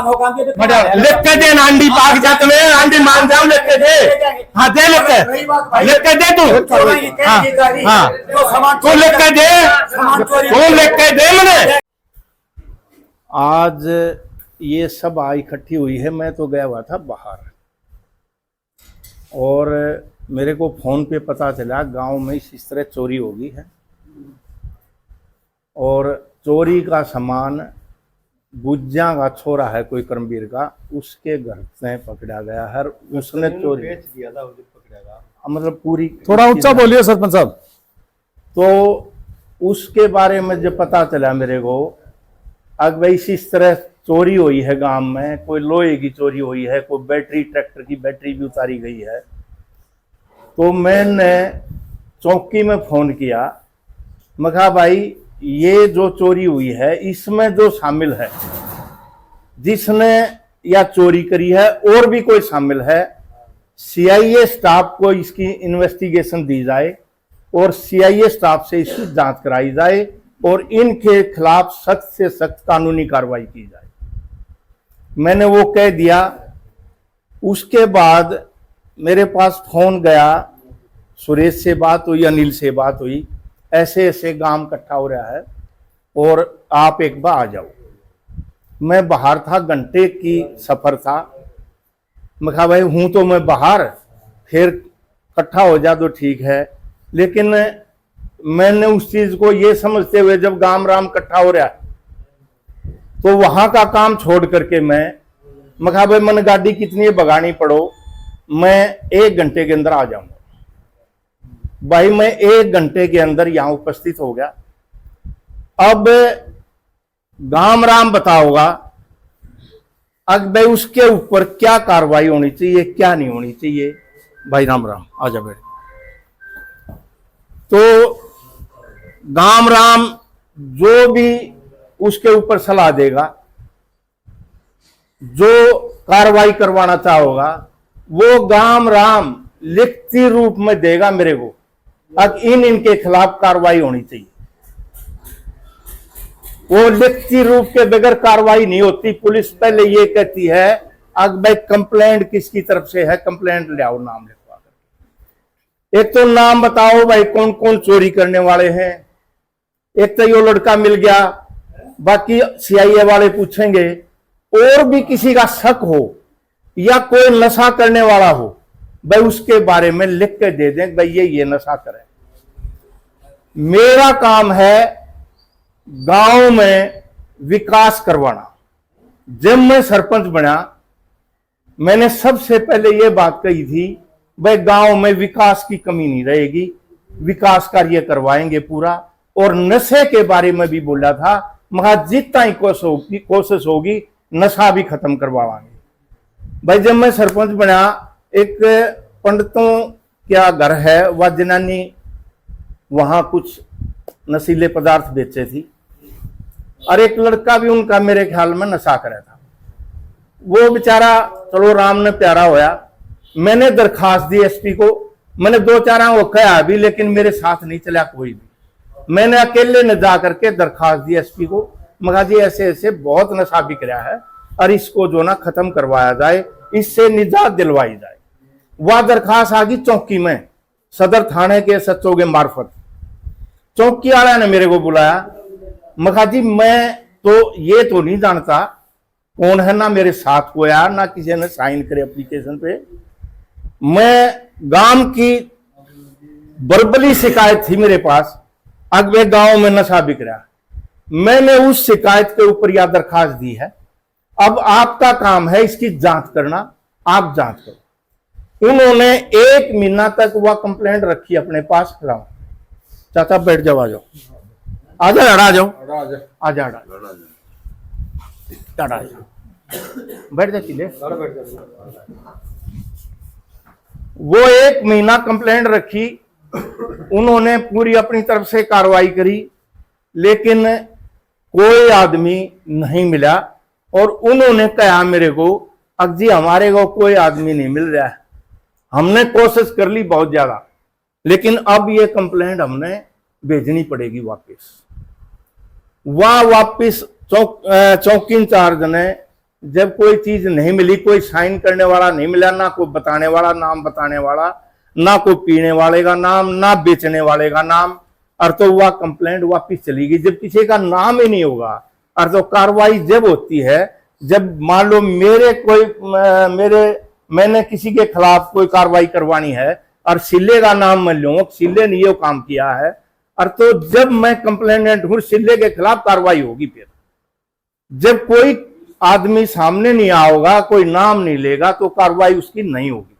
लिख के दे अंडी पाक जात में अंडी मान जाओ लिख के दे। हाँ दे लिख के दे तू। हाँ तू लिख के दे, तू लिख के दे मैंने। आज ये सब आ इकट्ठी हुई है। मैं तो गया हुआ था बाहर और मेरे को फोन पे पता चला गांव में इस तरह चोरी हो गई है और चोरी का सामान गुज्जा का छोरा है कोई कर्मवीर का, उसके घर से पकड़ा गया है। उसने चोरी बेच दिया था, मतलब पूरी। थोड़ा ऊंचा बोलिए सरपंच साहब। तो उसके बारे में जब पता चला मेरे को, अब भाई इस तरह चोरी हुई है गांव में, कोई लोहे की चोरी हुई है, कोई बैटरी, ट्रैक्टर की बैटरी भी उतारी गई है। तो मैंने चौकी में फोन किया, मैं कहा भाई ये जो चोरी हुई है इसमें जो शामिल है, जिसने या चोरी करी है और भी कोई शामिल है, सीआईए स्टाफ को इसकी इन्वेस्टिगेशन दी जाए और सीआईए स्टाफ से इसकी जांच कराई जाए और इनके खिलाफ सख्त से सख्त कानूनी कार्रवाई की जाए। मैंने वो कह दिया। उसके बाद मेरे पास फोन गया, सुरेश से बात हुई, अनिल से बात हुई, ऐसे ऐसे गांव इकट्ठा हो रहा है और आप एक बार आ जाओ। मैं बाहर था, घंटे की सफर था। मैं कहा भाई हूं तो मैं बाहर, फिर इकट्ठा हो जा तो ठीक है, लेकिन मैंने उस चीज को ये समझते हुए जब गांव राम इकट्ठा हो रहा है तो वहां का काम छोड़ करके मैं कहा भाई मन गाड़ी कितनी भगानी पड़ो, मैं 1 घंटे के अंदर आ जाऊंगा। भाई मैं 1 घंटे के अंदर यहां उपस्थित हो गया। अब गांव राम बताओगा अब भाई उसके ऊपर क्या कार्रवाई होनी चाहिए, क्या नहीं होनी चाहिए। भाई राम राम, आजा बैठ। तो गांव राम जो भी उसके ऊपर सलाह देगा, जो कार्रवाई करवाना चाहोगा, वो गांव राम लिखती रूप में देगा मेरे को। अब इनके खिलाफ कार्रवाई होनी चाहिए। वो लिखती रूप के बगैर कार्रवाई नहीं होती। पुलिस पहले ये कहती है अब भाई कंप्लेंट किसकी तरफ से है, कंप्लेंट ले आओ, नाम लिखवा कर। एक तो नाम बताओ भाई कौन कौन चोरी करने वाले हैं। एक तो ये लड़का मिल गया, बाकी सीआईए वाले पूछेंगे। और भी किसी का शक हो या कोई नशा करने वाला हो, भाई उसके बारे में लिख के दे दें भाई ये नशा करे। मेरा काम है गांव में विकास करवाना। जब मैं सरपंच बना, मैंने सबसे पहले ये बात कही थी भाई गांव में विकास की कमी नहीं रहेगी, विकास कार्य करवाएंगे पूरा। और नशे के बारे में भी बोला था, मगर जितना ही कोशिश होगी नशा भी खत्म करवाएंगे। भाई जब मैं सरपंच बना, एक पंडितों क्या घर है, वह जनानी वहां कुछ नशीले पदार्थ बेचे थी और एक लड़का भी उनका मेरे ख्याल में नशा करा था। वो बेचारा चलो राम ने प्यारा होया। मैंने दरखास्त दी एसपी को, मैंने 2-4 वो कहा भी, लेकिन मेरे साथ नहीं चला कोई भी। मैंने अकेले ने जा करके दरखास्त दी एसपी को, मगा जी ऐसे ऐसे बहुत नशा बिक रहा है और इसको जो ना खत्म करवाया जाए, इससे निजात दिलवाई जाए। वह दरखास्त आ गई चौकी में, सदर थाने के सचो के मार्फत। चौकी वाला ने मेरे को बुलाया, मगा जी मैं तो ये तो नहीं जानता कौन है, ना मेरे साथ को यार ना किसी ने साइन करे एप्लीकेशन पे। मैं गांव की बर्बली शिकायत थी मेरे पास, अगले गांव में नशा बिक रहा। मैंने उस शिकायत के ऊपर यह दरखास्त दी है। अब आपका काम है इसकी जांच करना, आप जांच करो। उन्होंने 1 महीना तक वह कंप्लेंट रखी अपने पास। चाचा बैठ जाओ, आ जाओ, आजा आ जाओ, आजा बैठ जा किले। वो 1 महीना कंप्लेंट रखी, उन्होंने पूरी अपनी तरफ से कार्रवाई करी, लेकिन कोई आदमी नहीं मिला। और उन्होंने कहा मेरे को अब जी हमारे को कोई आदमी नहीं मिल रहा है, हमने कोशिश कर ली बहुत ज्यादा, लेकिन अब ये कंप्लेंट हमने भेजनी पड़ेगी वापस। वह वापस चौकी इंचार्ज ने जब कोई चीज नहीं मिली, कोई साइन करने वाला नहीं मिला, ना कोई बताने वाला, नाम बताने वाला, ना कोई पीने वाले का नाम, ना बेचने वाले का नाम, और तो वह कंप्लेंट वापिस चली गई। जब किसी का नाम ही नहीं होगा, और तो कार्रवाई जब होती है जब मान लो मैंने किसी के खिलाफ कोई कार्रवाई करवानी है और सिल्ले का नाम मैं लूं, सिल्ले ने ये काम किया है, और तो जब मैं कंप्लेनेंट हूं सिल्ले के खिलाफ कार्रवाई होगी। फिर जब कोई आदमी सामने नहीं आओगा, कोई नाम नहीं लेगा, तो कार्रवाई उसकी नहीं होगी।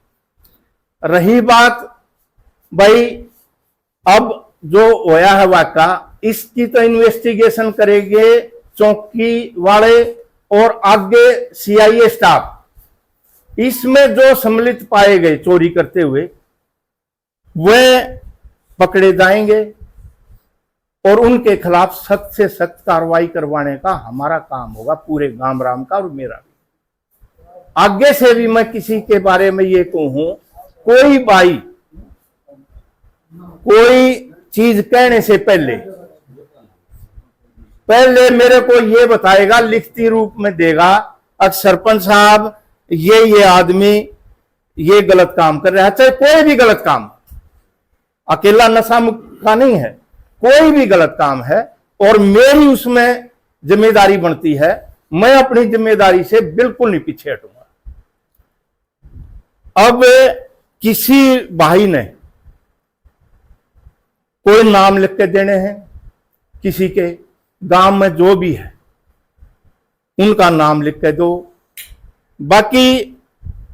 रही बात भाई अब जो होया है वाका, इसकी तो इन्वेस्टिगेशन करेंगे चौकी वाले और आगे सीआईए स्टाफ। इसमें जो सम्मिलित पाए गए चोरी करते हुए वे पकड़े जाएंगे और उनके खिलाफ सख्त से सख्त कार्रवाई करवाने का हमारा काम होगा, पूरे गांव राम का और मेरा भी। आगे से भी मैं किसी के बारे में ये कहूं, कोई भाई कोई चीज कहने से पहले मेरे को ये बताएगा, लिखती रूप में देगा, अब सरपंच साहब ये आदमी ये गलत काम कर रहा है, चाहे कोई भी गलत काम, अकेला नशा का नहीं है, कोई भी गलत काम है और मेरी उसमें जिम्मेदारी बनती है, मैं अपनी जिम्मेदारी से बिल्कुल नहीं पीछे हटूंगा। अब किसी भाई ने कोई नाम लिख के देने हैं, किसी के गांव में जो भी है उनका नाम लिख के दो, बाकी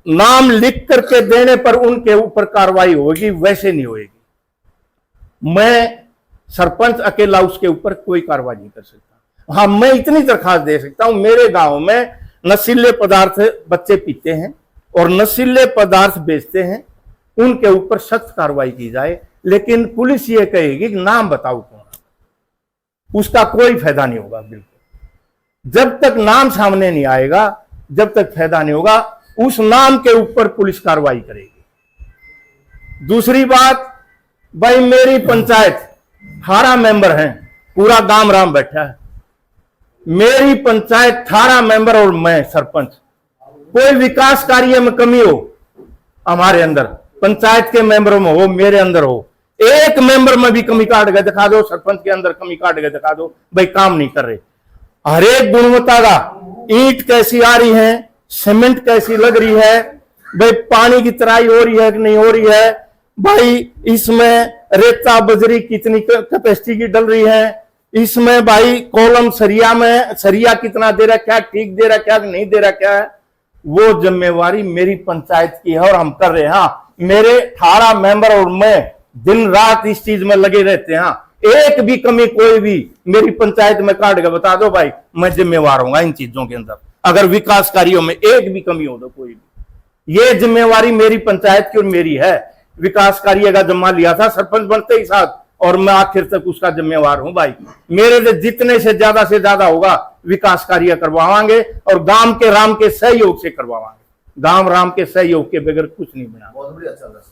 नाम लिख करके देने पर उनके ऊपर कार्रवाई होगी, वैसे नहीं होगी। मैं सरपंच अकेला उसके ऊपर कोई कार्रवाई नहीं कर सकता। हाँ, मैं इतनी दरखास्त दे सकता हूं, मेरे गांव में नशीले पदार्थ बच्चे पीते हैं और नशीले पदार्थ बेचते हैं, उनके ऊपर सख्त कार्रवाई की जाए। लेकिन पुलिस ये कहेगी कि नाम बताओ कौन, उसका कोई फायदा नहीं होगा। बिल्कुल जब तक नाम सामने नहीं आएगा, जब तक फायदा नहीं होगा, उस नाम के ऊपर पुलिस कार्रवाई करेगी। दूसरी बात भाई, मेरी पंचायत 18 मेंबर हैं, पूरा गांव राम बैठा है, मेरी पंचायत 18 मेंबर और मैं सरपंच। कोई विकास कार्य में कमी हो हमारे अंदर, पंचायत के मेंबरों में हो, मेरे अंदर हो, एक मेंबर में भी कमी काट गए दिखा दो, सरपंच के अंदर कमी काट गए दिखा दो, भाई काम नहीं कर रहे। हर एक गुणवत्ता का, ईंट कैसी आ रही है, सीमेंट कैसी लग रही है, भाई पानी की तराई हो रही है कि नहीं हो रही है, भाई इसमें रेता बजरी कितनी कैपेसिटी की डल रही है, इसमें भाई कॉलम सरिया में सरिया कितना दे रहा, क्या ठीक दे रहा, क्या नहीं दे रहा, क्या है, वो जिम्मेवारी मेरी पंचायत की है और हम कर रहे हैं। हाँ, मेरे 18 मेंबर और मैं दिन रात इस चीज में लगे रहते हैं। एक भी कमी कोई भी मेरी पंचायत में काट के बता दो भाई, मैं जिम्मेवार हूंगा इन चीजों के अंदर। अगर विकास कार्यों में एक भी कमी हो तो कोई भी, ये जिम्मेवारी मेरी पंचायत की और मेरी है। विकास कार्य का जिम्मा लिया था सरपंच बनते ही साथ, और मैं आखिर तक उसका जिम्मेवार हूं भाई। मेरे से जितने से ज्यादा होगा विकास कार्य करवावांगे और गांव के राम के सहयोग से करवावांगे। गांव राम के सहयोग के बगैर कुछ नहीं बना। बहुत बढ़िया चल रहा है।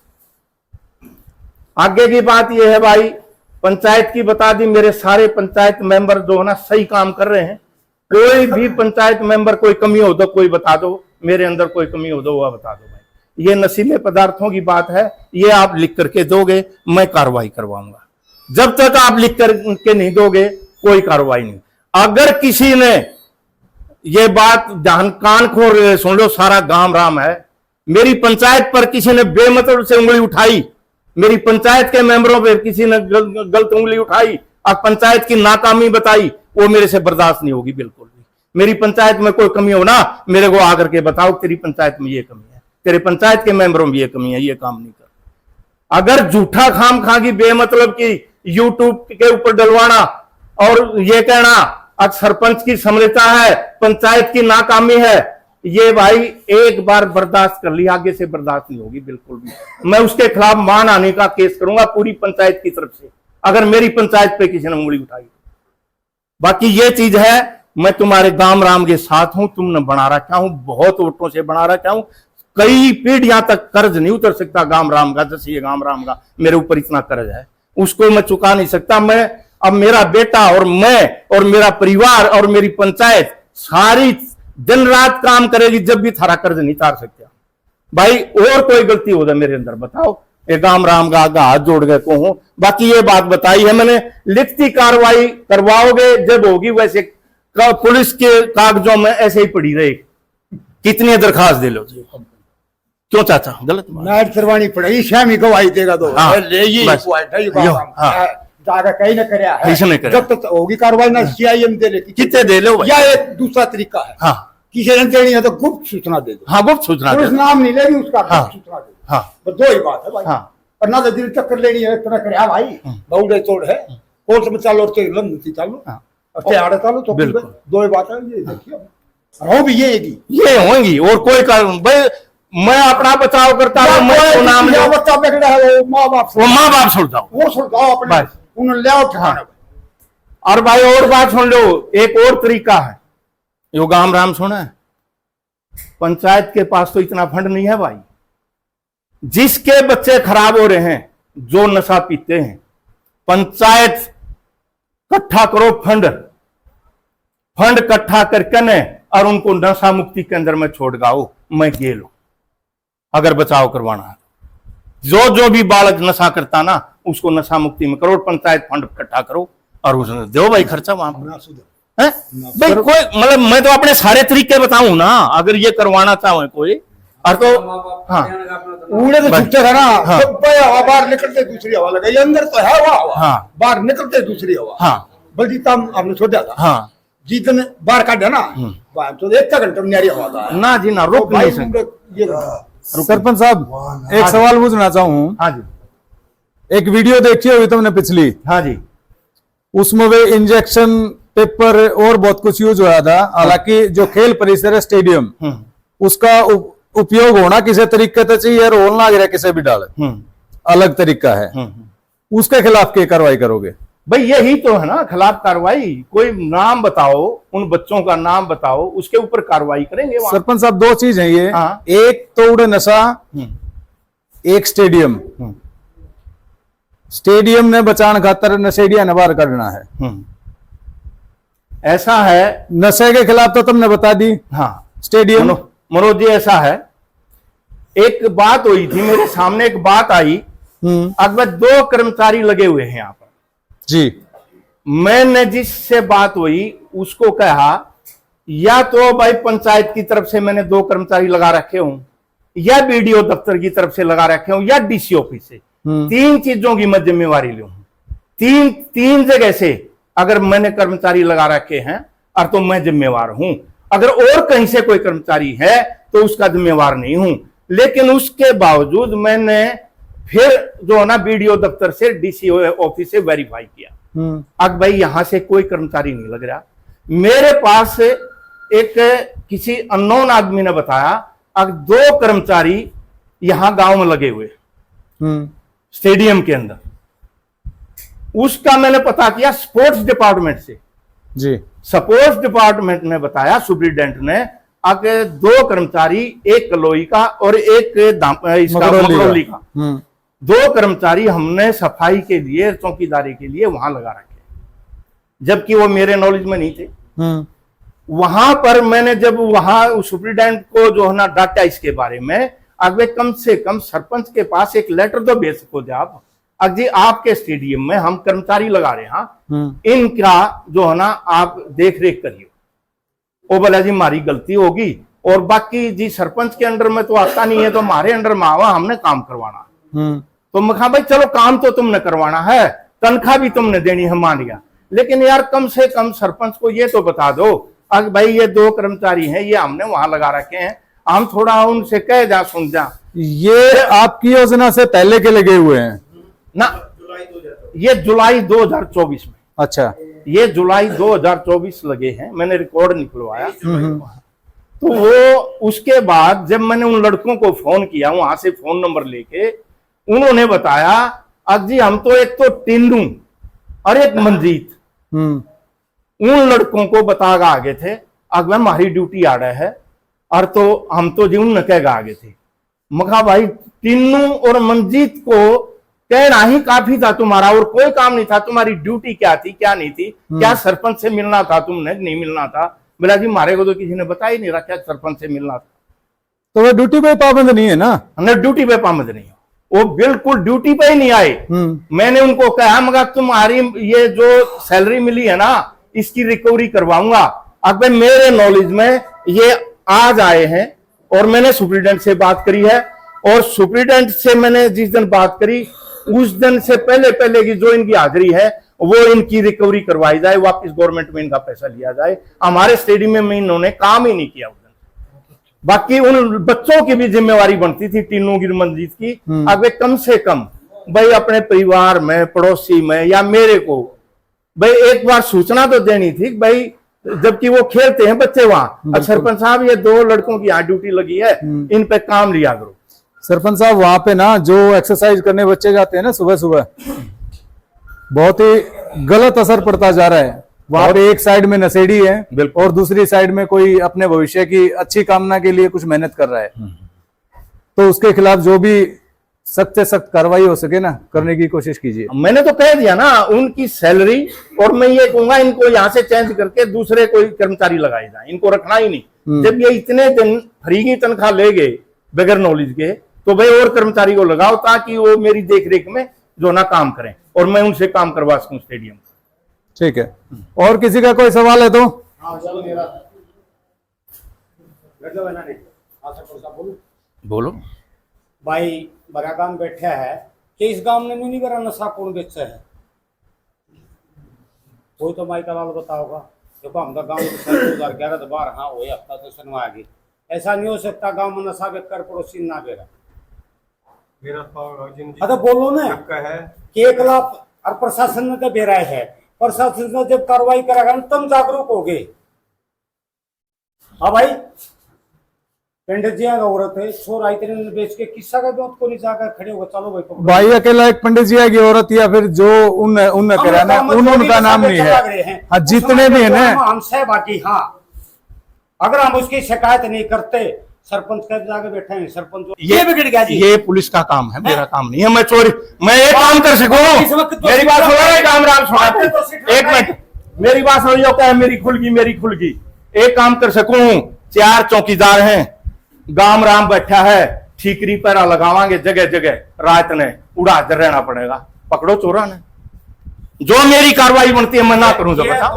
आगे की बात यह है भाई, पंचायत की बता दी, मेरे सारे पंचायत मेंबर जो है ना सही काम कर रहे हैं। कोई भी पंचायत मेंबर कोई कमी हो तो कोई बता दो, मेरे अंदर कोई कमी हो तो वह बता दो भाई। ये नशीले पदार्थों की बात है, ये आप लिख करके दोगे, मैं कार्रवाई करवाऊंगा। जब तक आप लिख करके नहीं दोगे कोई कार्रवाई नहीं। अगर किसी ने ये बात ध्यान कान खोल सुन लो, सारा गांव राम है, मेरी पंचायत पर किसी ने बेमतलब से उंगली उठाई, मेरी पंचायत के मेंबरों पर किसी ने गलत उंगली उठाई और पंचायत की नाकामी बताई, वो मेरे से बर्दाश्त नहीं होगी बिल्कुल भी। मेरी पंचायत में कोई कमी हो ना, मेरे को आकर के बताओ तेरी पंचायत में ये कमी है, तेरे पंचायत के मेंबरों में ये कमी है, ये काम नहीं कर। अगर झूठा खाम खा की बेमतलब की यूट्यूब के ऊपर डलवाना और ये कहना आज सरपंच की समृद्धता है, पंचायत की नाकामी है, ये भाई एक बार बर्दाश्त कर लिया, आगे से बर्दाश्त नहीं होगी बिल्कुल भी। मैं उसके खिलाफ मानहानि का केस करूंगा पूरी पंचायत की तरफ से, अगर मेरी पंचायत पे किसी ने उंगली उठाई। बाकी ये चीज है, मैं तुम्हारे गांव राम के साथ हूं, तुमने बना रखा हूं, बहुत वोटों से बना रखा हूं, कई पीढ़ियां तक कर्ज नहीं उतर सकता गांव राम का। जैसे ये गांव राम का मेरे ऊपर इतना कर्ज है, उसको मैं चुका नहीं सकता। मैं अब मेरा बेटा और मैं और मेरा परिवार और मेरी पंचायत सारी दिन रात काम करेगी, जब भी थारा कर्ज नहीं तार सकता भाई। और कोई गलती हो जाए मेरे अंदर बताओ, ये गाम राम का आगा हाथ जोड़ गए को हूं। बाकी ये बात बताई है मैंने, लिखती कार्रवाई करवाओगे जब होगी, वैसे पुलिस के कागजों में ऐसे ही पड़ी रहे। कितनी दरखास्त दे लो क्यों चाचा, गलत नाइट करवानी पड़ेगी, शामी गवाही देगा तो हाँ, ले बस। हाँ। ज्यादा कहीं ना करे है, इसने करे। जब तक होगी कार्रवाई ना सीआईएम दे लेती, कितने दे लो भाई? या एक दूसरा तरीका है, हाँ किसी ने देनी है तो गुप्त सूचना दे दो। हाँ, गुप्त सूचना दे पुलिस दो। नाम नहीं लेगी उसका, हाँ। गुप्त सूचना दे दो। हाँ बस दो ही बात है भाई। हाँ। और ना तो दिल चक्कर लेनी है इतना करे हाँ भाई, बहुड़े तोड़ है कोर्ट में चालो और लंदन से चालो हाँ। और त्याड़े चालो, तो बिल्कुल। दो ही बात है। ये देखिए हो भी ये होंगी और कोई कारण भाई, मैं अपना बचाव करता हूँ, मैं तो नाम लो, बच्चा बिगड़ा है वो माँ बाप वो माँ बाप सुन जाओ। वो सुलझाओ अपने, बस। उन्हें ले आओ ठिकाने पे। और भाई और बात सुन लो, एक और तरीका है, यो गाम राम सुना है, पंचायत के पास तो इतना फंड नहीं है भाई। जिसके बच्चे खराब हो रहे हैं, जो नशा पीते हैं, पंचायत इकट्ठा करो फंड इकट्ठा करके न और उनको नशा मुक्ति केंद्र में छोड़ गाओ। मैं ये लो अगर बचाव करवाना है, जो भी बालक नशा करता ना उसको नशा मुक्ति में करो, पंचायत फंड इकट्ठा करो और उसने दो भाई खर्चा वहां पर है भाई। कोई मतलब मैं तो अपने सारे तरीके बताऊं ना, अगर ये करवाना चाहे कोई और तो हाँ उड़े तो छुट्टे है ना, हाँ। जब हवा बाहर निकलते दूसरी हवा लगा, ये अंदर तो है हवा, हाँ। बाहर निकलते दूसरी हवा। हाँ बल्कि हमने छोड़ा था, हाँ जितने बाहर काटे ना तो एक घंटे में न्यारी हवा था ना जी ना, रोक भाई नहीं सकते। ये सरपंच साहब एक सवाल पूछना चाहूँ। हाँ जी एक वीडियो देखी होगी तुमने पिछली, हाँ जी उसमें वे इंजेक्शन पेपर और बहुत कुछ यूज हुआ था। हालांकि जो खेल परिसर है स्टेडियम, उसका उपयोग होना किसी तरीके से चाहिए, रोल ना गिरा किसी भी डाले, अलग तरीका है, उसके खिलाफ क्या कार्रवाई करोगे? भाई यही तो है ना खिलाफ कार्रवाई। कोई नाम बताओ, उन बच्चों का नाम बताओ, उसके ऊपर कार्रवाई करेंगे वहां। सरपंच साहब दो चीज है ये, हाँ। एक तो उड़े नशा, एक स्टेडियम। स्टेडियम ने बचाने खातर नशेड़िया ने बाहर करना है, ऐसा है। नशे के खिलाफ तो तुमने बता दी। हाँ स्टेडियम मनोज जी ऐसा है, एक बात हुई थी मेरे सामने, एक बात आई। अगर 2 कर्मचारी लगे हुए हैं यहाँ पर जी, मैंने जिससे बात हुई उसको कहा या तो भाई पंचायत की तरफ से मैंने 2 कर्मचारी लगा रखे हूं, या बीडीओ दफ्तर की तरफ से लगा रखे हूं, या डीसी ऑफिस से, 3 चीजों की मैं जिम्मेवारी लूं। तीन जगह से अगर मैंने कर्मचारी लगा रखे हैं और तो मैं जिम्मेवार हूं। अगर और कहीं से कोई कर्मचारी है तो उसका जिम्मेवार नहीं हूं। लेकिन उसके बावजूद मैंने फिर जो है ना बीडीओ दफ्तर से डीसी ऑफिस से वेरीफाई किया, अब भाई यहां से कोई कर्मचारी नहीं लग रहा। मेरे पास एक किसी अननोन आदमी ने बताया अब 2 कर्मचारी यहां गांव में लगे हुए स्टेडियम के अंदर। उसका मैंने पता किया स्पोर्ट्स डिपार्टमेंट से जी। स्पोर्ट्स डिपार्टमेंट ने बताया सुप्रिटेंडेंट ने, आगे 2 कर्मचारी, एक कलोई का और एक मकरौली का, 2 कर्मचारी हमने सफाई के लिए, चौकीदारी के लिए वहां लगा रखे, जबकि वो मेरे नॉलेज में नहीं थे। वहां पर मैंने जब वहां सुप्रिटेंडेंट को जो है ना डाटा इसके बारे में, अगले कम से कम सरपंच के पास एक लेटर तो भेज सको थे आप, जी आपके स्टेडियम में हम कर्मचारी लगा रहे हैं, इनका जो है ना आप देख रेख करिए। वो बोला जी हमारी गलती होगी, और बाकी जी सरपंच के अंडर में तो आता नहीं है, तो हमारे अंडर में आवा, हमने काम करवाना। तो मैं कहा भाई चलो काम तो तुमने करवाना है, तनख्वाह भी तुमने देनी है, मान गया, लेकिन यार कम से कम सरपंच को ये तो बता दो अब भाई ये 2 कर्मचारी हैं, ये हमने वहां लगा रखे हैं, हम थोड़ा उनसे कह जा सुन जा। ये आपकी योजना से पहले के लगे हुए हैं ना, ये जुलाई 2024 में। अच्छा, ये जुलाई 2024 लगे हैं, मैंने रिकॉर्ड निकलवाया। तो वो उसके बाद जब मैंने उन लड़कों को फोन किया, वहां से फोन नंबर लेके, उन्होंने बताया अब जी हम तो एक तो टिन्नू और एक मंजीत, उन लड़कों को बतागा आगे थे, अब हमारी ड्यूटी आ रहा है, और तो हम तो जी उन कहेगा आगे थे। मखा भाई टिन्नू और मंजीत को कहना ही काफी था तुम्हारा, और कोई काम नहीं था, तुम्हारी ड्यूटी क्या थी क्या नहीं थी, क्या सरपंच से मिलना था तुमने नहीं मिलना था, बोला जी हमारे को तो किसी ने बता ही नहीं रहा क्या सरपंच से मिलना था। तो वो ड्यूटी पे पाबंद नहीं है ना? हमने ड्यूटी पे पाबंद नहीं हो, वो बिल्कुल ड्यूटी पे ही नहीं आए। मैंने उनको कहा मगर तुम्हारी ये जो सैलरी मिली है ना इसकी रिकवरी करवाऊंगा। अब मेरे नॉलेज में ये आज आए हैं और मैंने सुप्रीडेंट से बात करी है, और सुप्रीडेंट से मैंने जिस दिन बात करी उस दिन से पहले की जो इनकी हाजिरी है वो इनकी रिकवरी करवाई जाए, वापस गवर्नमेंट में इनका पैसा लिया जाए। हमारे स्टेडियम में इन्होंने काम ही नहीं किया उस दिन। बाकी उन बच्चों की भी जिम्मेवारी बनती थी टीनू की मंजीत की। अब वे कम से कम भाई अपने परिवार में, पड़ोसी में या मेरे को भाई एक बार सूचना तो देनी थी भाई, जबकि वो खेलते हैं बच्चे वहां। अब सरपंच साहब ये 2 लड़कों की यहाँ ड्यूटी लगी है, इन पे काम लिया करो। सरपंच साहब वहां पे ना जो एक्सरसाइज करने बच्चे जाते हैं ना सुबह सुबह, बहुत ही गलत असर पड़ता जा रहा है। वहां पे एक साइड में नशेड़ी है और दूसरी साइड में कोई अपने भविष्य की अच्छी कामना के लिए कुछ मेहनत कर रहा है। तो उसके खिलाफ जो भी सख्त से सख्त कार्रवाई हो सके ना करने की कोशिश कीजिए। मैंने तो कह दिया ना उनकी सैलरी, और मैं ये कहूंगा इनको यहाँ से चेंज करके दूसरे कोई कर्मचारी लगाए जाए, इनको रखना ही नहीं। जब ये इतने दिन फ्री की तनख्वाह ले गए बगैर नॉलेज के, तो भाई और कर्मचारी को लगाओ ताकि वो मेरी देखरेख में जो ना काम करें और मैं उनसे काम करवा सकूं स्टेडियम। ठीक है, और किसी का कोई सवाल है तो? बोलो भाई बड़ा गांव बैठा है कि इस गांव में नहीं करा नशा कौन बेचा है, कोई तो माई का लाल बताओगा। देखो हम गाँव 2011 तो 12 हाँ हुए हफ्ता तो सुनवा आ गई। ऐसा नहीं हो सकता गांव में नशा बेचकर पड़ोसी ना बेरा। तो बोलो ना कि 1 लाख और प्रशासन ने तो बेरा है, प्रशासन ने जब कार्रवाई करेगा तुम जागरूक हो गए। हाँ भाई पंडित जी औरत है छोरा इतने बेच के किस्सा का दोस्त को नहीं जाकर खड़े होगा, चलो भाई पकड़ो। भाई अकेला एक पंडित जी की औरत या फिर जो उन करा ना उनका नाम नहीं है। हाँ जितने भी है ना हमसे बाकी। हाँ अगर हम उसकी शिकायत नहीं करते, सरपंच कब जाके बैठे हैं, सरपंच ये बिगड़ गया जी। ये पुलिस का काम है, मेरा काम नहीं है। मैं चोरी मैं ये काम कर सकूं? मेरी बात सुनो, काम राम सुना, एक मिनट मेरी बात सुनो। जो क्या है मेरी खुलगी एक काम कर सकूं। 4 चौकीदार हैं, गाम राम बैठा है, ठीकरी पैरा लगावांगे जगह जगह, रात ने उड़ा कर रहना पड़ेगा। पकड़ो चोरा ने, जो मेरी कार्रवाई बनती है मैं ना करूं। जब बता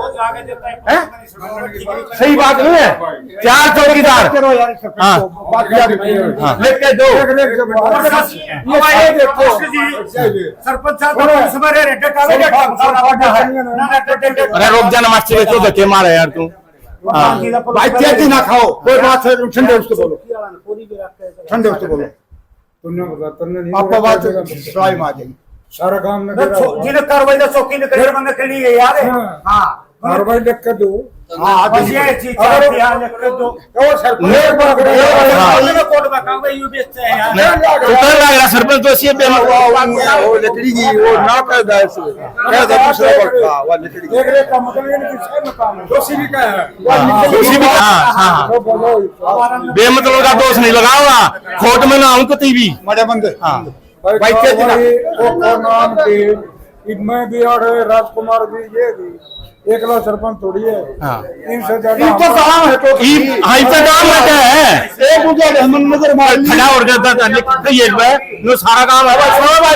सही बात नहीं है। 4 चौकीदार लेके दो सरपंच अरे रुक जाना मास्टर, तो धक्के मारे यार तू। भाई तेजी ना खाओ, कोई बात है ठंडे उसको बोलो, ठंडे उसको बोलो। आपका बात सराय में आ जाएगी सारा काम में जिन्हें कार्रवाई का चौकी ने करे बंद कर ली है यार। हाँ कार्रवाई लिख कर दो। हाँ बस ये चीज ध्यान लिख कर दो। कोर्ट में काम है यू बेचते हैं यार। तो कर लगा सरपंच तो सी पे वो लकड़ी की वो ना कर दे इसमें क्या था दूसरा वर्क वो लकड़ी देख रहे का मतलब ये नहीं कि सब काम है दोषी भी का है। हां बेमतलब का दोष नहीं लगाओगा, कोर्ट में ना आऊं कती भी मड़े बंद। हां भाई वो नाम के मैं भी और राजकुमार भी ये भी एकला सरपंच थोड़ी है। इनसे ज्यादा इनको काम है तो हां इतना काम है। एक मुझे हमन नजर मार खड़ा हो जाता था लिख ये जो सारा काम है भाई। सुनो भाई,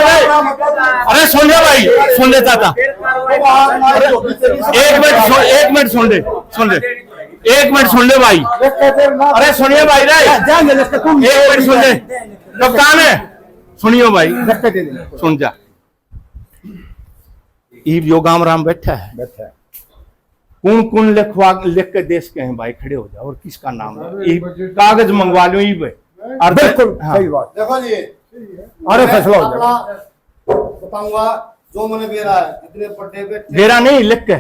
अरे सुन ले भाई, सुन लेता था। एक मिनट सुन ले एक मिनट सुन ले भाई। अरे सुनिए भाई रे, एक मिनट सुन ले। तो काम है सुनियो भाई, सुन जा। यो गाम राम बैठा है, कौन लिख के देश के हैं भाई, खड़े हो जाओ। और किसका नाम है कागज मंगवा लो ई बिल्कुल सही बात। देखो जी अरे फैसला हो जाएगा बताऊंगा जो मैंने बेरा है इतने पट्टे पे बेरा नहीं लिख के,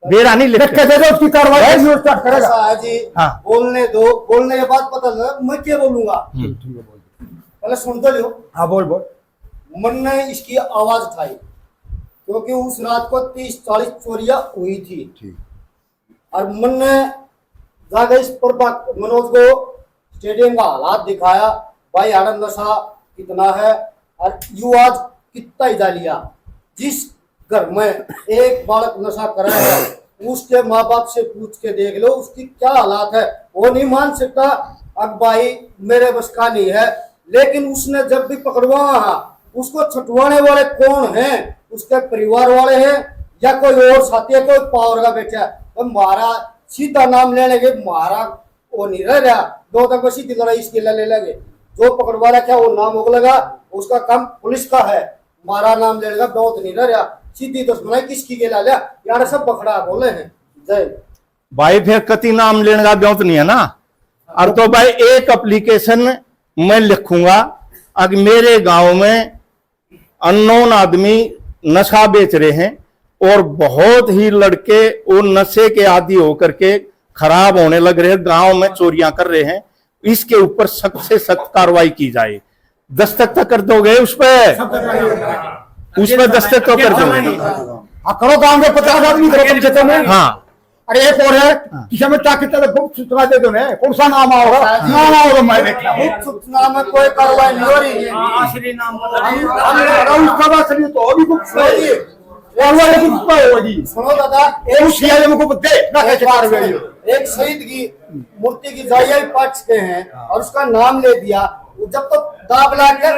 बेरा नहीं लिख के दे दो, उसकी कार्रवाई स्टार्ट करेगा। ऐसा है जी बोलने दो, बोलने के बाद पता लगा मैं क्या बोलूंगा। पहले सुन तो लो। हाँ बोल बोल। मन ने इसकी आवाज उठाई क्योंकि उस रात को 30-40 चोरियां हुई थी और मन ने जाकर इस पर मनोज को स्टेडियम का हालात दिखाया। भाई आनंद नशा कितना है और यू आज कितना ही लिया। जिस घर में एक बालक नशा कर रहा है उसके माँ बाप से पूछ के देख लो उसकी क्या हालात है। वो नहीं मान सकता अब भाई मेरे बस का नहीं है, लेकिन उसने जब भी पकड़वाया उसको छुटवाने वाले कौन हैं? उसके परिवार वाले हैं या कोई और साथी है, कोई पावर का बेटा है? तो मारा सीधा नाम लेने के मारा वो नहीं रह रहा, दो तक सीधी लड़ाई इसके ले लगे। जो पकड़वा रखा वो नाम हो लगा, उसका काम पुलिस का है, मारा नाम ले लेगा बहुत नहीं रह रहा, सीधी दुश्मन किसकी के ला लिया यार, सब बखड़ा बोले हैं। जय भाई फिर कति नाम लेने का ब्योत नहीं है ना। अब तो भाई एक एप्लीकेशन मैं लिखूंगा, अगर मेरे गांव में अननोन आदमी नशा बेच रहे हैं और बहुत ही लड़के वो नशे के आदी होकर के खराब होने लग रहे हैं, गांव में चोरियां कर रहे हैं, इसके ऊपर सख्त से सख्त कार्रवाई की जाए। दस्तक तक कर दोगे उस पर दस्तक तो कर दोगे। करो गांव में 50 आदमी करो कम से कम। हाँ अरे एक और है किसी में ताकि तेरे गुप्त सूचना दे दो ना, कौन सा नाम आओगा? नाम आओगा मैं देखा गुप्त सूचना में कोई कार्रवाई नहीं हो रही है। आखिरी नाम उसका असली तो अभी गुप्त होगी, वो वाले गुप्त होगी। सुनो दादा, एक सीआईए में को दे ना कैसे मार गई। एक शहीद की मूर्ति की जायजा पक्ष के हैं और उसका नाम ले दिया, जब तो दाब लाकर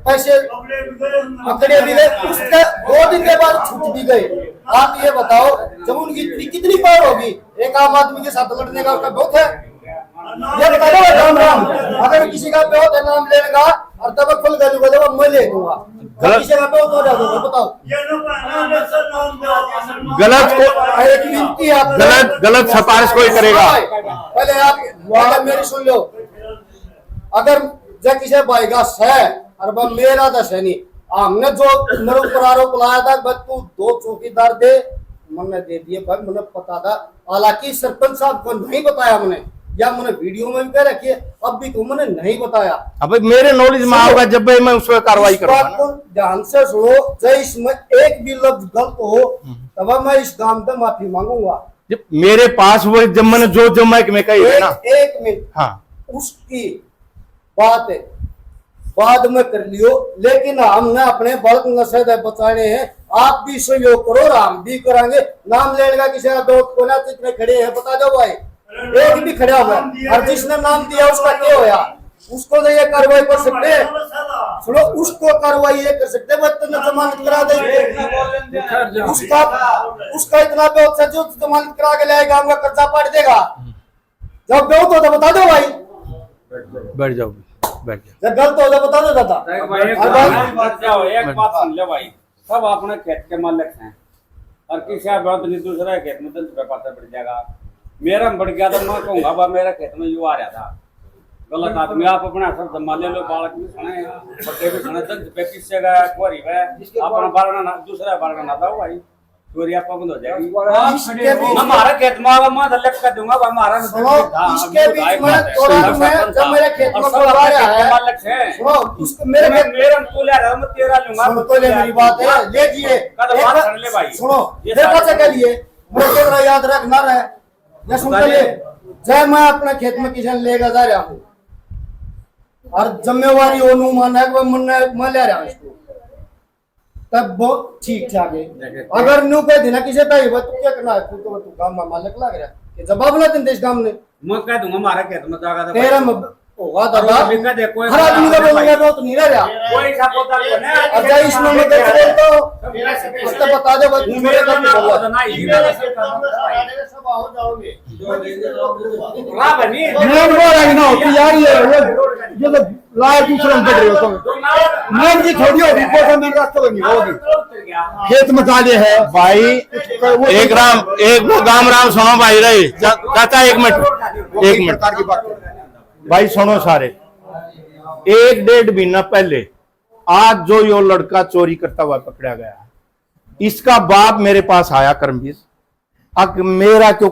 पैसे पकड़े भी गए, उसके 2 दिन के बाद छूट भी गए। आप ये बताओ जब उनकी इतनी कितनी पावर होगी एक आम आदमी के साथ लड़ने का, उसका बहुत है। ये बता दो राम राम, अगर किसी का बहुत है नाम लेगा और तब खुल गया मैं ले दूंगा, किसी का बहुत हो जाएगा बताओ। गलत एक विनती है आप गलत सिफारिश कोई करेगा। पहले आप मेरी सुन लो, अगर जब किसी भाई का है और वह मेरा दस है नहीं, हमने जो मेरे ऊपर आरोप लाया था बस तू 2 चौकीदार दे, मैंने दे दिए भाई, मुझे पता था। हालांकि सरपंच साहब को नहीं बताया मैंने, या मैंने वीडियो में भी कह रखी है, अब भी को मैंने नहीं बताया। अब मेरे नॉलेज में आऊंगा जब भी मैं उस पर कार्रवाई करूंगा ना। ध्यान से सुनो, जब इसमें एक भी लफ्ज गलत हो तब मैं इस काम पे माफी मांगूंगा। जब मेरे पास वो जब मैंने जो मैं कही है ना, एक मिनट, हाँ उसकी बात है बाद में कर लियो, लेकिन हमने अपने बल्क नशे बचाने हैं, आप भी सहयोग करो और हम भी कराएंगे। नाम लेने का किसी का दोस्त को ना, कितने खड़े हैं बता दो भाई, एक भी खड़ा हुआ और जिसने नाम दिया उसका क्या होया, उसको तो ये कार्रवाई कर सकते हैं। सुनो, उसको कार्रवाई ये कर सकते हैं, बच्चे ने जमानत करा देंगे, उसका इतना बहुत है जो जमानत करा के लाएगा, हमका कर्जा पाट देगा। जब बहुत हो तो बता दो भाई, बैठ जाओ बैठ जाओ। जब गलत हो तो बता दो दादा। एक बात सुन ले भाई, सब अपने खेत के मालिक हैं और किसी नहीं दूसरा खेत में 10 रुपये पता पड़ जाएगा। मेरा बढ़ गया तो मैं कहूँगा भाई मेरा खेत में यू आ रहा था, गलत आदमी आप अपना सब जमा ले लो, बालक भी सुने बच्चे भी सुने, 10 रुपये किससे गया कोरी अपना बारना दूसरा बारना ना था भाई, चोरी आपका बंद हो जाएगी। हमारा खेत में मैं दलक कर दूंगा हमारा। इसके बीच में जब मेरे खेत में कोई आ रहा है, सुनो उसको मेरे तो ले रहा मैं तेरा लूंगा, सुनो तो ले मेरी बात है, लीजिए सुनो देखा से के लिए मुझे याद रखना रहे, या सुन ले जब मैं अपने खेत में किसी लेगा जा रहा हूँ और जिम्मेवारी अनुमान है मैं ले रहा हूँ इसको, तब बहुत ठीक ठाक है। अगर न्यू कह देना किसी तय तू क्या करना है, तू काम में मालिक लग रहा है, जवाब ना दें इस काम ने, मैं कह दूंगा हमारा खेत में जागा था तेरा होगा दादा, हर आदमी का बोलूंगा बहुत नहीं रह रहा कोई सापोता को ना। अच्छा इसमें मैं देख रहा तो उसको बता दे बस मेरे घर में बोला सब हो जाओगे वाह बनी मैं बोल रहा ना होती यार, ये तो लाए दूसरे में पड़ रहे हो तुम, मैं की थोड़ी होगी कोई मेरे रास्ते में नहीं होगी, खेत में काले है भाई। एक गाम राम सुनो भाई रही चाचा, एक मिनट की बात भाई सुनो सारे। 1-1.5 महीना पहले आज जो यो लड़का चोरी करता हुआ पकड़ा गया, इसका बाप मेरे पास आया कर्मवीर, अब मेरा क्यों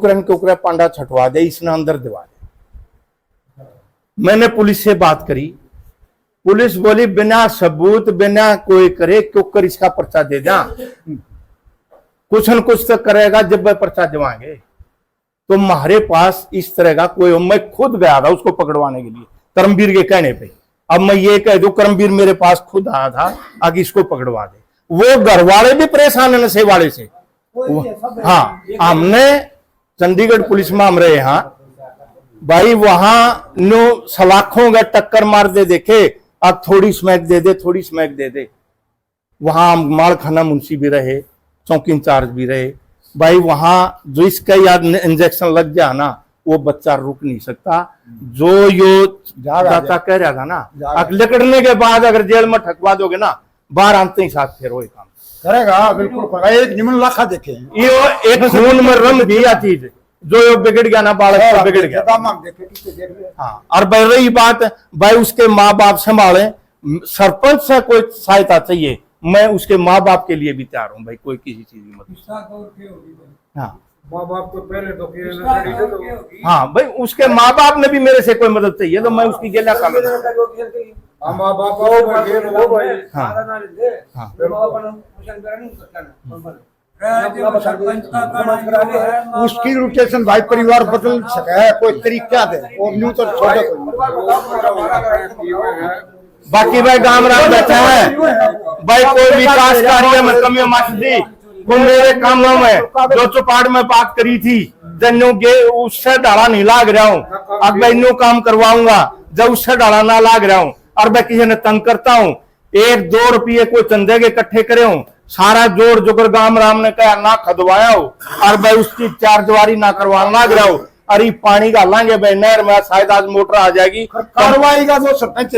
पांडा छटवा दे, इसने अंदर दिवा दे। मैंने पुलिस से बात करी, पुलिस बोली बिना सबूत बिना कोई करे क्यों इसका पर्चा दे जा, कुछ न कुछ तो करेगा जब वह पर्चा दिवाएंगे। तो हमारे पास इस तरह का कोई, मैं खुद गया था उसको पकड़वाने के लिए करमवीर के कहने पे। अब मैं ये कह दूं करमवीर मेरे पास खुद आया था आगे इसको पकड़वा दे, वो घर वाले भी परेशान है नशे वाले से, हाँ, हमने चंडीगढ़ पुलिस में हम रहे यहाँ भाई, वहां नो सलाखों का टक्कर मार दे देखे, अब थोड़ी स्मैक दे दे, थोड़ी स्मैक दे दे। वहां मालखाना मुंशी भी रहे, चौकी इंचार्ज भी रहे भाई। वहां जो इसका याद इंजेक्शन लग गया ना, वो बच्चा रुक नहीं सकता। जो यो दाता कह रहा था ना, अब लकड़ने के बाद अगर जेल में ठकवा दोगे ना, बाहर आते ही साथ फिर वही काम करेगा। बिल्कुल एक निमन लाखा देखे ये एक खून में रंग भी या चीज जो यो बिगड़ गया ना, बालक तो बिगड़ गया। हाँ, और भाई रही बात भाई उसके माँ बाप संभाले, सरपंच से कोई सहायता चाहिए, मैं उसके माँ बाप के लिए भी तैयार हूँ भाई, कोई किसी चीज की मदद। हाँ माँ बाप तो पहले तो हाँ भाई, उसके माँ बाप ने भी मेरे से कोई मदद चाहिए तो मैं उसकी गेला कर लूंगा। माँ बाप उसकी रोटेशन भाई परिवार बदल सका है, कोई तरीका दे और न्यू तो छोटे बाकी भाई गांव राज बैठा है भाई, कोई विकास कार्य में कमी मत दी। वो मेरे कामों में जो चौपाट में बात करी थी जन्नों के, उससे डाला नहीं लाग रहा हूँ। अब मैं इन्हों काम करवाऊंगा जब उससे डाला ना लाग रहा हूँ, और मैं किसी ने तंग करता हूँ, 1-2 रुपये कोई चंदे के इकट्ठे करे हूँ, सारा जोड़ जोकर गांव राम ने कहा ना खदवाया हो, और भाई उसकी 4 दीवारी ना करवाना लाग रहा हूँ। अरे पानी डालेंगे भाई नहर में, शायद आज मोटर आ जाएगी। कार्रवाई का जो सरपंच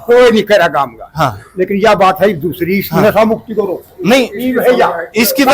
कोई नहीं करा काम का। हाँ, लेकिन यह बात है दूसरी, नशा मुक्ति करो नहीं इसकी तो